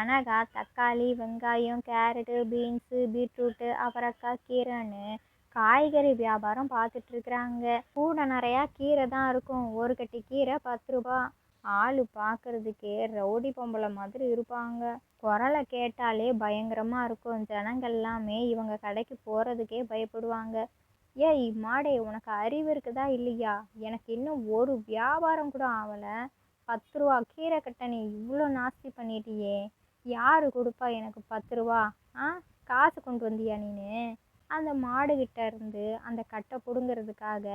மிளகாய், தக்காளி, வெங்காயம், கேரட்டு, பீன்ஸு, பீட்ரூட்டு, அவரைக்காய், கீரைன்னு காய்கறி வியாபாரம் பார்த்துட்ருக்குறாங்க. கூடை நிறையா கீரை தான் இருக்கும். ஒரு கட்டி கீரை 10 ரூபா. ஆள் பார்க்குறதுக்கே ரவுடி பொம்பளை மாதிரி இருப்பாங்க. குரலை கேட்டாலே பயங்கரமாக இருக்கும். ஜனங்கள் எல்லாமே இவங்க கடைக்கு போகிறதுக்கே பயப்படுவாங்க. ஏய் மாடே, உனக்கு அறிவு இருக்குதா இல்லையா? எனக்கு இன்னும் ஒரு வியாபாரம் கூட ஆகலை. 10 ரூபா கீரை கட்டை நீ இவ்வளோ நாஸ்தி பண்ணிட்டியே. யார் கொடுப்பா எனக்கு 10 ரூபா? காசு கொண்டு வந்தியா நீனு? அந்த மாடுகிட்ட இருந்து அந்த கட்டை பிடுங்கிறதுக்காக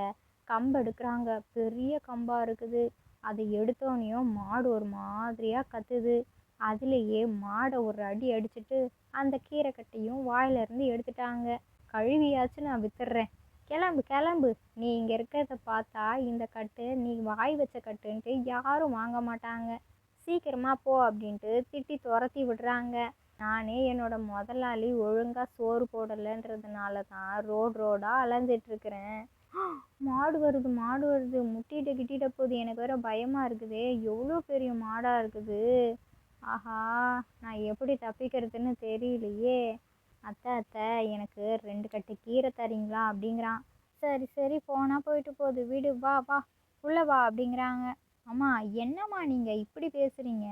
கம்பு எடுக்கிறாங்க. பெரிய கம்பாக இருக்குது. அதை எடுத்தோடனையும் மாடு ஒரு மாதிரியாக கத்துது. அதுலேயே மாடை ஒரு அடி அடிச்சுட்டு அந்த கீரை கட்டையும் வாயிலிருந்து எடுத்துட்டாங்க. கழுவியாச்சும் நான் வித்துடுறேன். கிளம்பு கிளம்பு. நீ இங்கே இருக்கிறத பார்த்தா இந்த கட்டு நீ வாய் வச்ச கட்டுன்ட்டு யாரும் வாங்க மாட்டாங்க. சீக்கிரமா போ அப்படின்ட்டு திட்டி துரத்தி விடுறாங்க. நானே என்னோட முதலாளி ஒழுங்காக சோறு போடலைன்றதுனால தான் ரோடாக அலைஞ்சிட்ருக்கிறேன். மாடு வருது மாடு வருது, முட்டிகிட்ட கிட்டிகிட்ட போகுது. எனக்கு வேற பயமாக இருக்குதே. எவ்வளோ பெரிய மாடாக இருக்குது. ஆஹா, நான் எப்படி தப்பிக்கிறதுன்னு தெரியலையே. அத்தை எனக்கு 2 கட்டு கீரை தரீங்களா அப்படிங்கிறான். சரி சரி, போனால் போயிட்டு போகுது, வீடு வா வா உள்ளே வா அப்படிங்கிறாங்க. அம்மா என்னம்மா நீங்கள் இப்படி பேசுகிறீங்க?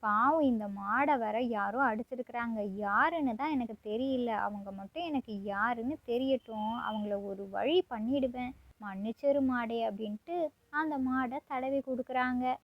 பாவம், இந்த மாடை வர யாரோ அடிச்சிருக்கிறாங்க. யாருன்னு தான் எனக்கு தெரியல. அவங்க மட்டும் எனக்கு யாருன்னு தெரியட்டும், அவங்கள ஒரு வழி பண்ணிடுவேன். மன்னிச்சிரு மாடே அப்படின்ட்டு அந்த மாடை தடவி கொடுக்குறாங்க.